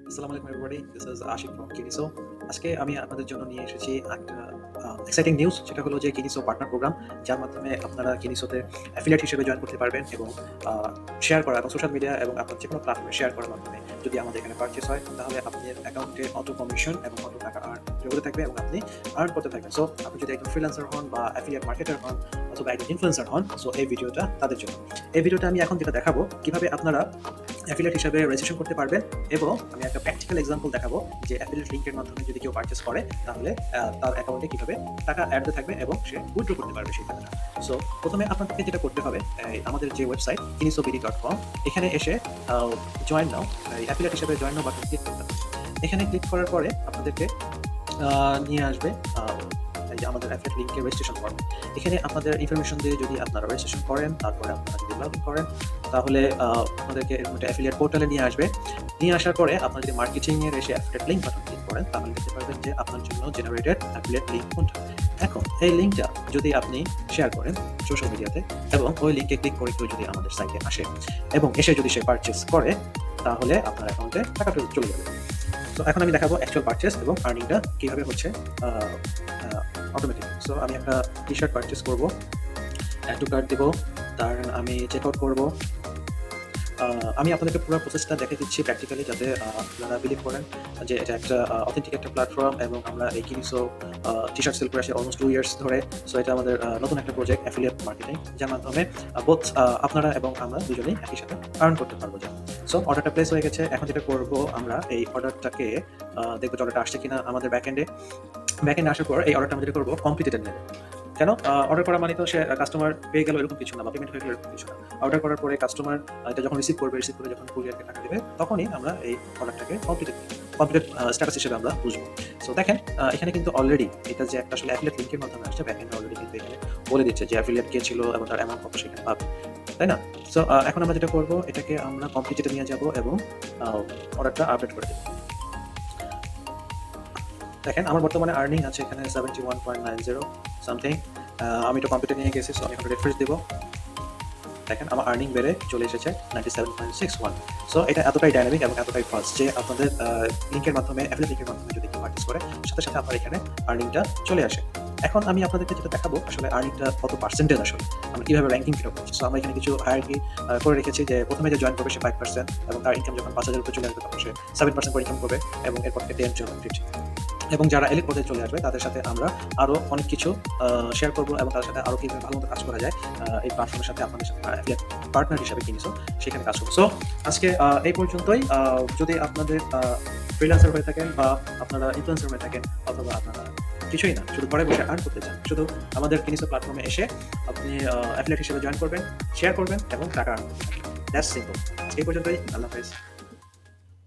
আসসালামু আলাইকুম everybody. This is Ashiq from কিনিসো। আজকে আমি আপনাদের জন্য নিয়ে এসেছি একটা এক্সাইটিং নিউজ, সেটা হলো যে কিনিসো পার্টনার প্রোগ্রাম, যার মাধ্যমে আপনারা কিনিসোতে অ্যাফিলিয়েট হিসেবে জয়েন করতে পারবেন এবং শেয়ার করা এবং সোশ্যাল মিডিয়া এবং আপনার যেকোনো প্ল্যাটফর্মে শেয়ার করার মাধ্যমে যদি আমাদের এখানে পারচেজ হয়, তাহলে আপনার অ্যাকাউন্টে অটো কমিশন এবং অটো টাকা হতে থাকবে এবং আপনি আর্ন করতে থাকবেন। সো আপনি যদি একজন ফ্রিল্যান্সার হন বা অ্যাফিলিয়েট মার্কেটার হন অথবা একজন ইনফ্লুয়েন্সার হন, সো এই ভিডিওটা তাদের জন্য। এই ভিডিওটা আমি এখন যেটা দেখাবো, কিভাবে আপনারা অ্যাফিলিয়েট হিসাবে রেজিস্ট্রেশন করতে পারবেন, এবং আমি একটা প্র্যাকটিক্যাল এক্সাম্পল দেখাবো যে অ্যাফিলিয়েট লিঙ্কের মাধ্যমে যদি কেউ পারচেজ করে, তাহলে তার অ্যাকাউন্টে কিভাবে টাকা অ্যাড হতে থাকবে এবং সে উইথড্র করতে পারবে সেই টাকাটা। সো প্রথমে আপনাদেরকে যেটা করতে হবে, আমাদের যে ওয়েবসাইট kinisobd.com, এখানে এসে জয়েন নাও, অ্যাফিলিয়েট হিসাবে জয়েন নাও বাটন ক্লিক করতে হবে। এখানে ক্লিক করার পরে আপনাদেরকে নিয়ে আসবে এই যে আমাদের অ্যাফিলিয়েট লিঙ্কের রেজিস্ট্রেশন ফর্ম। এখানে আপনাদের ইনফরমেশন দিয়ে যদি আপনারা রেজিস্ট্রেশন করেন, তারপরে আপনারা যদি লগ ইন করেন, তাহলে আপনাদেরকে এরকম একটা অ্যাফিলিয়েট পোর্টালে নিয়ে আসবে। নিয়ে আসার পরে আপনারা যদি মার্কেটিং এর এসে অ্যাফিলিয়েট লিঙ্ক বাটন ক্লিক করেন, তাহলে দেখতে পারবেন যে আপনার জন্য জেনারেটেড অ্যাফিলিয়েট লিঙ্ক কোনটা। এখন এই লিঙ্কটা যদি আপনি শেয়ার করেন সোশ্যাল মিডিয়াতে এবং ওই লিঙ্কে ক্লিক করে কেউ যদি আমাদের সাইটে আসে এবং এসে যদি সে পারচেজ করে, তাহলে আপনার অ্যাকাউন্টে টাকাটা চলে যাবে। তো এখন আমি দেখাবো অ্যাকচুয়াল পারচেজ এবং আর্নিংটা কিভাবে হচ্ছে অটোমেটিক। সো আমি একটা টি শার্ট পারচেজ করবো, অ্যাড টু কার্ট দেবো, তার আমি চেক আউট করবো। আমি আপনাদেরকে পুরো প্রসেসটা দেখে দিচ্ছি প্র্যাকটিক্যালি, যাতে আপনারা বিলিভ করেন যে এটা একটা অথেন্টিক একটা প্ল্যাটফর্ম এবং আমরা এই কিনিসো টি শার্ট সেল করে আসি অলমোস্ট 2 ইয়ার্স ধরে। সো এটা আমাদের নতুন একটা প্রজেক্ট অ্যাফিলিয়েট মার্কেটিং, যার মাধ্যমে বোথ আপনারা এবং আমরা দুজনেই একই সাথে আর্ন করতে পারবো। সো অর্ডারটা প্লেস হয়ে গেছে। এখন যেটা করবো, আমরা এই অর্ডারটাকে দেখবো যে অর্ডারটা আসছে কিনা আমাদের ব্যাকএন্ডে আসার পর এই অর্ডারটা আমরা যেটা করবো কমপ্লিটেড নেব। কেন অর্ডার করা মানে তো সে কাস্টমার পেয়ে গেল এরকম কিছু না, বা পেমেন্ট হয়ে গেল এরকম কিছু না। অর্ডার করার পরে কাস্টমার এটা যখন রিসিভ করে যখন কুরিয়ারকে টাকা দেবে, তখনই আমরা এই অর্ডারটাকে কমপ্লিট স্ট্যাটাস হিসেবে আমরা বুঝবো। সো দেখেন, এখানে কিন্তু অলরেডি এটা যে একটা আসলে অ্যাফিলিয়েট লিঙ্কের মাধ্যমে আসছে, ব্যাকএন্ডে অলরেডি কিন্তু এখানে বলে দিচ্ছে যে অ্যাফিলিয়েট কে ছিল এবং তার অ্যামাউন্ট কত সেখানে পাবে, তাই না? সো এখন আমরা যেটা করবো, এটাকে আমরা কমপ্লিটেডে নিয়ে যাব এবং অর্ডারটা আপডেট করে দেবো। দেখেন আমার বর্তমানে আর্নিং আছে এখানে 71.90 সামথিং। আমি এটা কম্পিউটার নিয়ে গেছি, সো আমি এখন রিফ্রেশ দেবো। দেখেন আমার আর্নিং বেড়ে চলে এসেছে 97.61। সো এটা এতটাই ডাইনামিক এবং এতটাই ফাস্ট যে আপনাদের লিঙ্কের মাধ্যমে অ্যাফিলিয়েট লিঙ্কের মাধ্যমে যদি কেউ পারচেজ করে, সাথে সাথে আপনার এখানে আর্নিংটা চলে আসে। এখন আমি আপনাদেরকে যেটা দেখাবো, আসলে আর্নিংটা কত পার্সেন্টেজ, আসলে আমরা কীভাবে র্যাঙ্কিং ফিল করছি। সো আমরা এখানে কিছু হায়ারকি করে রেখেছি, যে প্রথমে যে জয়েন করবে সে 5%, এবং তার ইনকাম যখন 5,000 উপরে চলে আসবে তখন সে 7% করে ইনকাম করবে, এবং এরপর থেকে 10 15, এবং যারা এলিট পর্যায়ে চলে আসবে তাদের সাথে আমরা আরও অনেক কিছু শেয়ার করবো, এবং তাদের সাথে আরও কীভাবে ভালো মতো কাজ করা যায় এই প্ল্যাটফর্মের সাথে আপনাদের সাথে অ্যাফিলিয়েট পার্টনার হিসাবে কিনিসো সেখানে কাজ করবো। সো আজকে এই পর্যন্তই। যদি আপনাদের ফ্রিল্যান্সার হয়ে থাকেন বা আপনারা ইনফ্লুয়েন্সার হয়ে থাকেন, অথবা আপনারা কিছুই না, শুধু ঘরে বসে আর্ন করতে চান, শুধু আমাদের কিনিসো প্ল্যাটফর্মে এসে আপনি অ্যাফিলিয়েট হিসেবে জয়েন করবেন, শেয়ার করবেন এবং টাকা আর্ন করবেন। That's simple. এই পর্যন্তই। আল্লাহ হাফেজ।